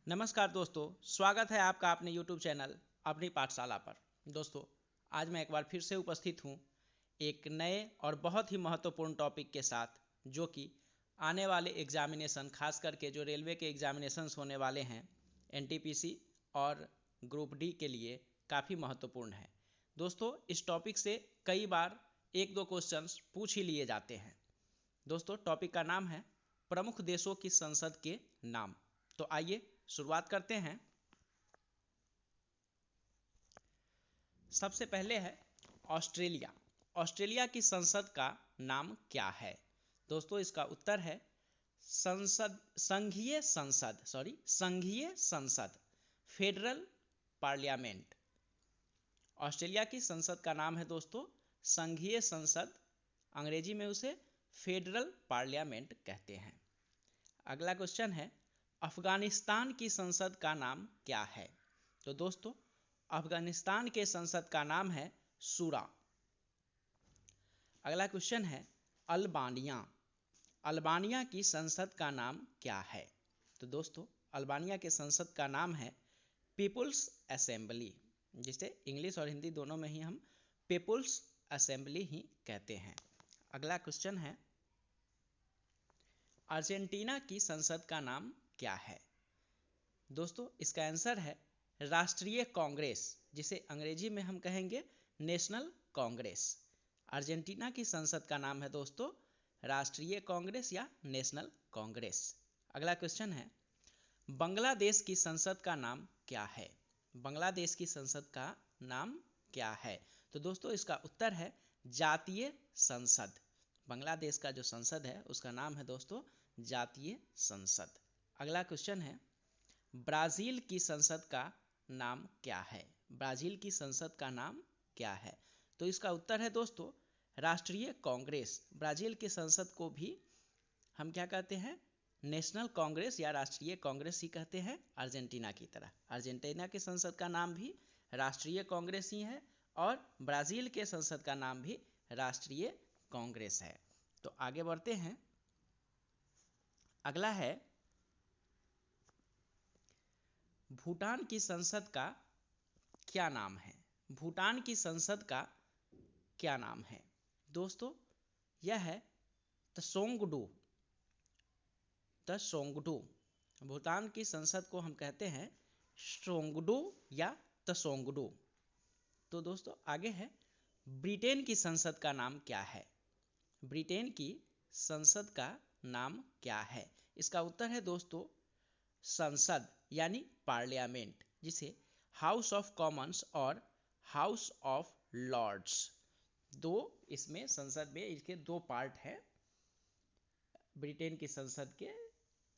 नमस्कार दोस्तों, स्वागत है आपका अपने YouTube चैनल अपनी पाठशाला पर। दोस्तों, आज मैं एक बार फिर से उपस्थित हूँ एक नए और बहुत ही महत्वपूर्ण टॉपिक के साथ, जो कि आने वाले एग्जामिनेशन, खास करके जो रेलवे के एग्जामिनेशंस होने वाले हैं NTPC और ग्रुप डी के लिए काफ़ी महत्वपूर्ण है। दोस्तों, इस टॉपिक से कई बार एक दो क्वेश्चंस पूछ ही लिए जाते हैं। दोस्तों, टॉपिक का नाम है प्रमुख देशों की संसद के नाम। तो आइए शुरुआत करते हैं। सबसे पहले है ऑस्ट्रेलिया। ऑस्ट्रेलिया की संसद का नाम क्या है? दोस्तों, इसका उत्तर है संघीय संसद, फेडरल पार्लियामेंट। ऑस्ट्रेलिया की संसद का नाम है दोस्तों संघीय संसद, अंग्रेजी में उसे फेडरल पार्लियामेंट कहते हैं। अगला क्वेश्चन है अफगानिस्तान की संसद का नाम क्या है? तो दोस्तों, अफगानिस्तान के संसद का नाम है शूरा। अगला क्वेश्चन है अल्बानिया। अल्बानिया की संसद का नाम क्या है? तो दोस्तों, अल्बानिया के संसद का नाम है पीपुल्स असेंबली, जिसे इंग्लिश और हिंदी दोनों में ही हम पीपुल्स असेंबली ही कहते हैं। अगला क्वेश्चन है अर्जेंटीना की संसद का नाम क्या है? दोस्तों, इसका आंसर है राष्ट्रीय कांग्रेस, जिसे अंग्रेजी में हम कहेंगे नेशनल कांग्रेस। अर्जेंटीना की संसद का नाम है दोस्तों राष्ट्रीय कांग्रेस या नेशनल कांग्रेस। अगला क्वेश्चन है बांग्लादेश की संसद का नाम क्या है? बांग्लादेश की संसद का नाम क्या है? तो दोस्तों, इसका उत्तर है जातीय संसद। बांग्लादेश का जो संसद है उसका नाम है दोस्तों जातीय संसद। अगला क्वेश्चन है ब्राज़ील की संसद का नाम क्या है? ब्राज़ील की संसद का नाम क्या है? तो इसका उत्तर है दोस्तों राष्ट्रीय कांग्रेस। ब्राज़ील की संसद को भी हम क्या कहते हैं? नेशनल कांग्रेस या राष्ट्रीय कांग्रेस ही कहते हैं, अर्जेंटीना की तरह। अर्जेंटीना की संसद का नाम भी राष्ट्रीय कांग्रेस ही है और ब्राज़ील के संसद का नाम भी राष्ट्रीय कांग्रेस है। तो आगे बढ़ते हैं। अगला है भूटान की संसद का क्या नाम है? भूटान की संसद का क्या नाम है? दोस्तों, यह है त्सोंगडू। भूटान की संसद को हम कहते हैं सोंगडू या त्सोंगडू। तो दोस्तों, आगे है ब्रिटेन की संसद का नाम क्या है? ब्रिटेन की संसद का नाम क्या है? इसका उत्तर है दोस्तों संसद यानी पार्लियामेंट, जिसे हाउस ऑफ कॉमन्स और हाउस ऑफ लॉर्ड्स, दो इसमें संसद में इसके दो पार्ट है ब्रिटेन की संसद के,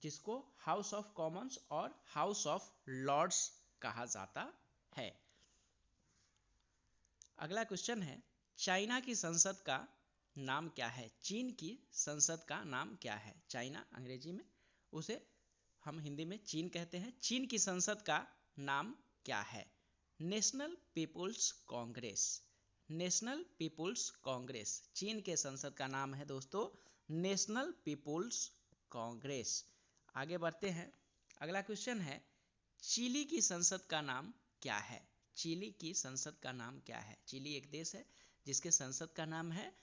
जिसको हाउस ऑफ कॉमन्स और हाउस ऑफ लॉर्ड्स कहा जाता है। अगला क्वेश्चन है चाइना की संसद का नाम क्या है? चीन की संसद का नाम क्या है? चाइना अंग्रेजी में, उसे हम हिंदी में चीन कहते हैं। चीन की संसद का नाम क्या है? National People's Congress. National People's Congress, चीन के संसद का नाम है दोस्तों नेशनल पीपुल्स कांग्रेस। आगे बढ़ते हैं। अगला क्वेश्चन है चिली की संसद का नाम क्या है? चिली की संसद का नाम क्या है? चिली एक देश है जिसके संसद का नाम है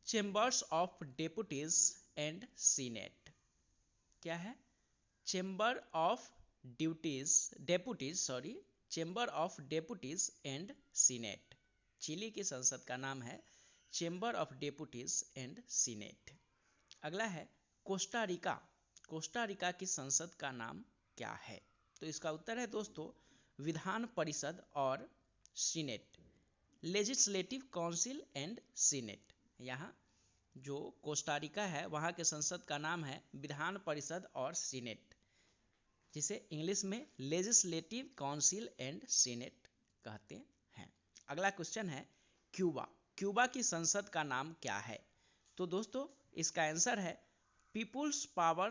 chambers of deputies and senate. क्या है? Chamber of deputies and senate. Chile की संसद का नाम है chamber of deputies and senate. अगला है कोस्टा रिका। कोस्टा रिका की संसद का नाम क्या है? तो इसका उत्तर है दोस्तों विधान परिषद और senate, legislative council and senate. यहाँ जो कोस्टा रिका है वहाँ के संसद का नाम है विधान परिषद और सीनेट, जिसे इंग्लिश में लेजिस्लेटिव काउंसिल एंड सीनेट कहते हैं। अगला क्वेश्चन है क्यूबा। क्यूबा की संसद का नाम क्या है? तो दोस्तों, इसका आंसर है पीपुल्स पावर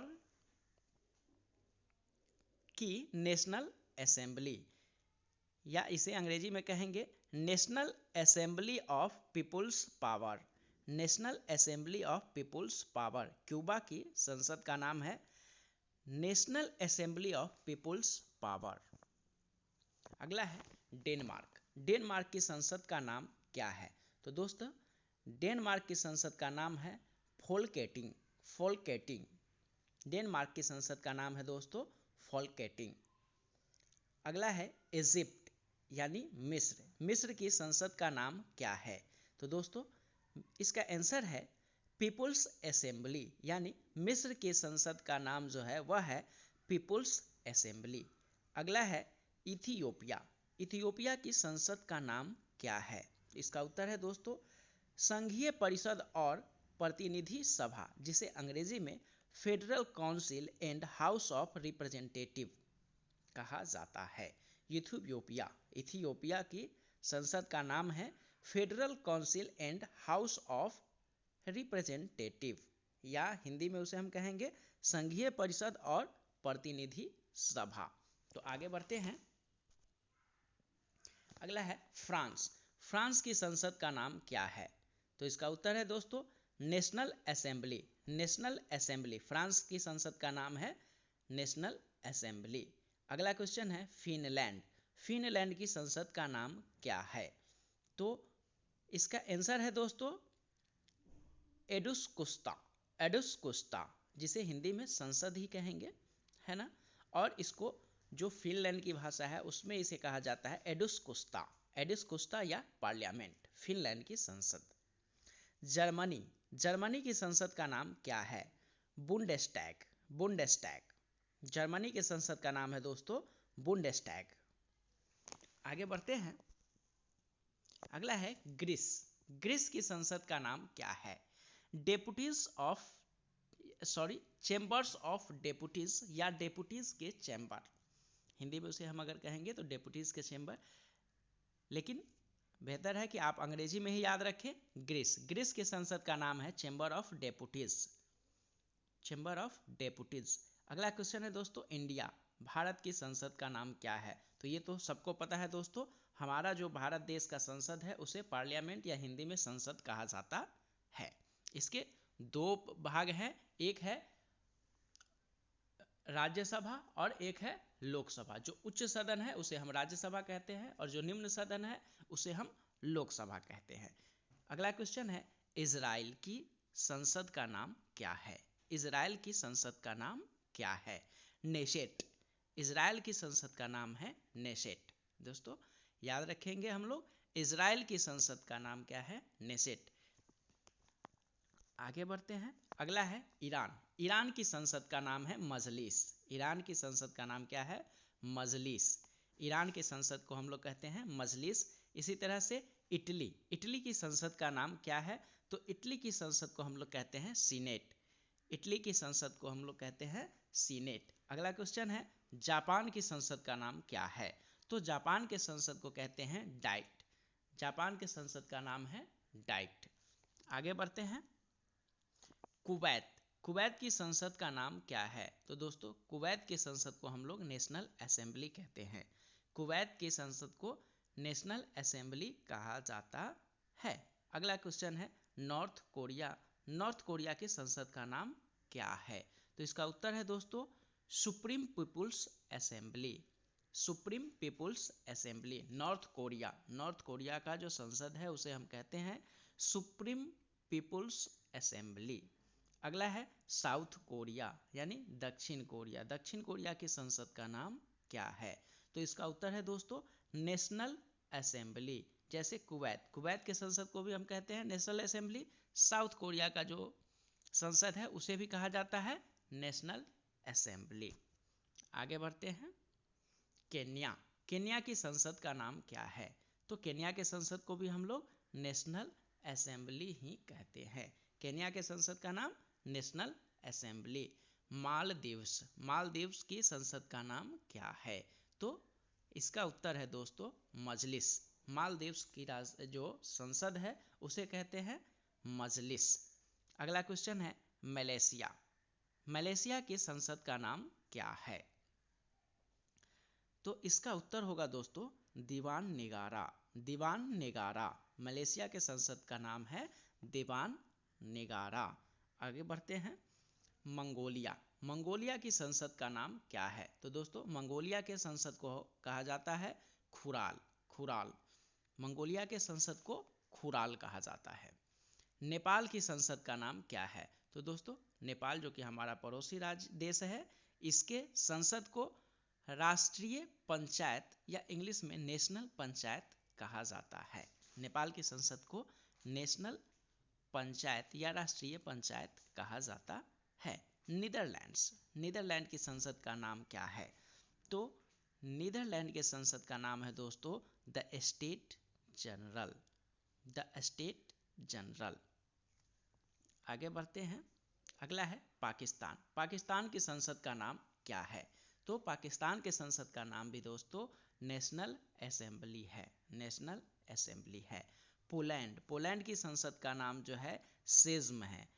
की नेशनल असेंबली, या इसे अंग्रेजी में कहेंगे national assembly of people's power. National assembly of people's power, Cuba की संसद का नाम है national assembly of people's power. अगला है डेनमार्क। डेनमार्क की संसद का नाम क्या है? तो दोस्तों डेनमार्क की संसद का नाम है फोल्केटिंग। फोल्केटिंग। डेनमार्क की संसद का नाम है दोस्तों फोल्केटिंग। अगला है इजिप्ट यानी मिस्र। मिस्र की संसद का नाम क्या है? तो दोस्तों इसका आंसर है पीपुल्स असेंबली, यानी मिस्र की संसद का नाम जो है वह है पीपुल्स असेंबली। अगला है इथियोपिया। इथियोपिया की संसद का नाम क्या है? इसका उत्तर है दोस्तों संघीय परिषद और प्रतिनिधि सभा, जिसे अंग्रेजी में federal council and house of representative कहा जाता है। इथियोपिया। इथियोपिया की संसद का नाम है federal council and house of representative, या हिंदी में उसे हम कहेंगे संघीय परिषद और प्रतिनिधि सभा। तो आगे बढ़ते हैं। अगला है फ्रांस। फ्रांस की संसद का नाम क्या है? तो इसका उत्तर है दोस्तों national assembly. National assembly. France की संसद का नाम है नेशनल असेंबली। अगला क्वेश्चन है फिनलैंड। फिनलैंड की संसद का नाम क्या है? तो इसका आंसर है दोस्तों एडुस्कुस्ता। एडुस्कुस्ता, जिसे हिंदी में संसद ही कहेंगे, है ना। और इसको जो फिनलैंड की भाषा है उसमें इसे कहा जाता है एडुस्कुस्ता। एडुस्कुस्ता या पार्लियामेंट, फिनलैंड की संसद। जर्मनी। जर्मनी की संसद का नाम क्या है? बुंडेस्टैग। बुंडेस्टैग। जर्मनी के संसद का नाम है दोस्तों बुंडेस्टैग। आगे बढ़ते हैं। अगला है ग्रीस। ग्रीस की संसद का नाम क्या है? डेपुटीज ऑफ चैम्बर्स ऑफ डेपुटीज या डेपुटीज के चैम्बर, हिंदी में उसे हम अगर कहेंगे तो डेपुटीज के चैम्बर, लेकिन बेहतर है कि आप अंग्रेजी में ही याद रखें ग्रीस। ग्रीस की संसद का नाम है chamber of deputies. Chamber of deputies. अगला क्वेश्चन है दोस्तों इंडिया। भारत की संसद का नाम क्या है? तो ये तो सबको पता है दोस्तों, हमारा जो भारत देश का संसद है उसे पार्लियामेंट या हिंदी में संसद कहा जाता है। इसके दो भाग हैं, एक है राज्यसभा और एक है लोकसभा। जो उच्च सदन है उसे हम राज्यसभा कहते हैं और जो निम्न सदन है उसे हम लोकसभा कहते हैं। अगला क्वेश्चन है इजराइल की संसद का नाम क्या है? इजराइल की संसद का नाम क्या है? नेशेट। इजराइल की संसद का नाम है नेशेट। दोस्तों याद रखेंगे हम लोग, इजराइल की संसद का नाम क्या है? नेशेट। आगे बढ़ते हैं। अगला है ईरान। ईरान की संसद का नाम है मजलिस। ईरान की संसद का नाम क्या है? मजलिस। ईरान की संसद को हम लोग कहते हैं मजलिस। इसी तरह से इटली। इटली की संसद का नाम क्या है? तो इटली की संसद को हम लोग कहते हैं सीनेट। इटली की संसद को हम लोग कहते हैं सीनेट। अगला क्वेश्चन है जापान की संसद का नाम क्या है? तो जापान के संसद को कहते हैं डाइट। जापान के संसद का नाम है डाइट। आगे बढ़ते हैं। कुवैत। कुवैत की संसद का नाम क्या है? तो दोस्तों कुवैत की संसद को हम लोग नेशनल असेंबली कहते हैं। कुवैत की संसद को नेशनल असेंबली कहा जाता है। अगला क्वेश्चन है नॉर्थ कोरिया। नॉर्थ कोरिया की संसद का नाम क्या है? तो इसका उत्तर है दोस्तों supreme people's assembly. Supreme people's assembly. North Korea. North Korea का जो संसद है उसे हम कहते हैं सुप्रीम पीपुल्स असेंबली। अगला है साउथ कोरिया यानी दक्षिण कोरिया। दक्षिण कोरिया की संसद का नाम क्या है? तो इसका उत्तर है दोस्तों नेशनल असेंबली। जैसे कुवैत, कुवैत के संसद को भी हम कहते हैं नेशनल असेंबली। साउथ कोरिया का जो संसद है उसे भी कहा जाता है नेशनल असेंबली। आगे बढ़ते हैं। केन्या। केन्या की संसद का नाम क्या है? तो केन्या के संसद को भी हम लोग नेशनल असेंबली ही कहते हैं। केन्या के संसद का नाम नेशनल असेंबली। मालदीव्स। मालदीव्स की संसद का नाम क्या है? तो इसका उत्तर है दोस्तों मजलिस। मालदीव्स की जो संसद है उसे कहते हैं मजलिस। अगला क्वेश्चन है मलेशिया। मलेशिया की संसद का नाम क्या है? तो इसका उत्तर होगा दोस्तों दीवान निगारा। दीवान निगारा। मलेशिया के संसद का नाम है दीवान निगारा। आगे बढ़ते हैं। मंगोलिया। मंगोलिया की संसद का नाम क्या है? तो दोस्तों मंगोलिया के संसद को कहा जाता है खुराल। खुराल, मंगोलिया के संसद को खुराल कहा जाता है। नेपाल की संसद का नाम क्या है? तो दोस्तों नेपाल जो कि हमारा पड़ोसी राज्य देश है, इसके संसद को राष्ट्रीय पंचायत या इंग्लिश में नेशनल पंचायत कहा जाता है। नेपाल की संसद को नेशनल पंचायत या राष्ट्रीय पंचायत कहा जाता है। नीदरलैंड्स, नीदरलैंड की संसद का नाम क्या है? तो नीदरलैंड के संसद का नाम है दोस्तों the state general. The state general. आगे बढ़ते हैं, अगला है पाकिस्तान। पाकिस्तान की संसद का नाम क्या है? तो पाकिस्तान के संसद का नाम भी दोस्तों नेशनल असेंबली है। नेशनल असेंबली है। पोलैंड, पोलैंड की संसद का नाम जो है सेज्म है।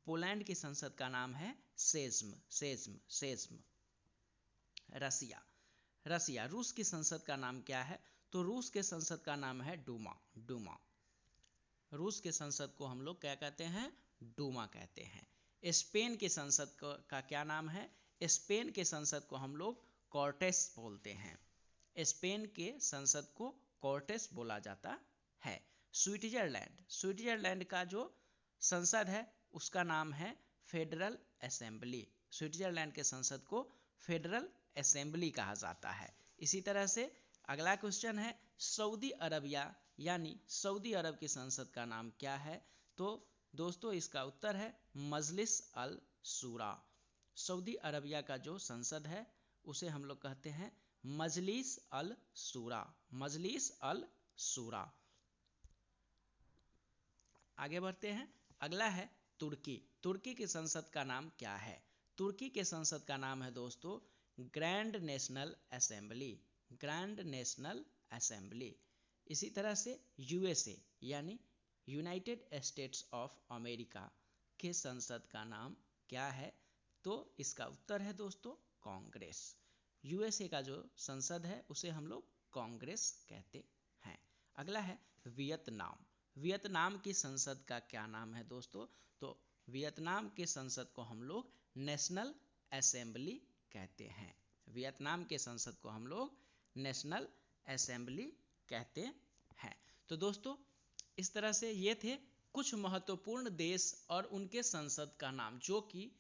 पोलैंड की संसद का नाम है सेज्म, सेज्म, सेज्म। रसिया, रसिया, रूस की संसद का नाम क्या है? तो रूस के संसद का नाम है डूमा, डूमा। रूस के संसद को हम लोग क्या कहते हैं? डूमा कहते हैं। स्पेन के संसद का क्या नाम है? स्पेन के संसद को हम लोग कॉर्टेस बोलते हैं। स्पेन के संसद को कॉर्टेस बोला जाता है। स्विट्जरलैंड, स्विट्जरलैंड का जो संसद है उसका नाम है फेडरल असेंबली। स्विट्जरलैंड के संसद को फेडरल असेंबली कहा जाता है। इसी तरह से अगला क्वेश्चन है सऊदी अरबिया यानी सऊदी अरब की संसद का नाम क्या है? तो दोस्तों इसका उत्तर है मजलिस अल शूरा। सऊदी अरबिया का जो संसद है उसे हम लोग कहते हैं मजलिस अल शूरा, मजलिस अल शूरा। आगे बढ़ते हैं, अगला है तुर्की। तुर्की की संसद का नाम क्या है? तुर्की के संसद का नाम है दोस्तों grand national assembly, grand national assembly. इसी तरह से यूएसए यानी यूनाइटेड स्टेट्स ऑफ अमेरिका के संसद का नाम क्या है? तो इसका उत्तर है दोस्तों कांग्रेस। यूएसए का जो संसद है उसे हम लोग कांग्रेस कहते हैं। अगला है वियतनाम। वियतनाम की संसद का क्या नाम है दोस्तों? तो वियतनाम के संसद को हम लोग नेशनल असेंबली कहते हैं। वियतनाम के संसद को हम लोग नेशनल असेंबली कहते हैं। तो दोस्तों इस तरह से ये थे कुछ महत्वपूर्ण देश और उनके संसद का नाम, जो कि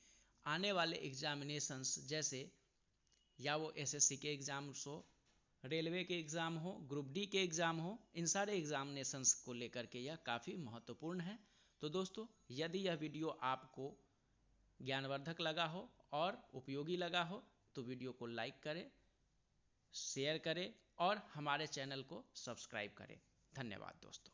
आने वाले एग्जामिनेशंस जैसे या वो एसएससी के एग्ज़ाम्स हो, रेलवे के एग्ज़ाम हो, ग्रुप डी के एग्ज़ाम हो, इन सारे एग्जामिनेशंस को लेकर के यह काफ़ी महत्वपूर्ण है। तो दोस्तों यदि यह वीडियो आपको ज्ञानवर्धक लगा हो और उपयोगी लगा हो तो वीडियो को लाइक करें, शेयर करें और हमारे चैनल को सब्सक्राइब करें। धन्यवाद दोस्तों।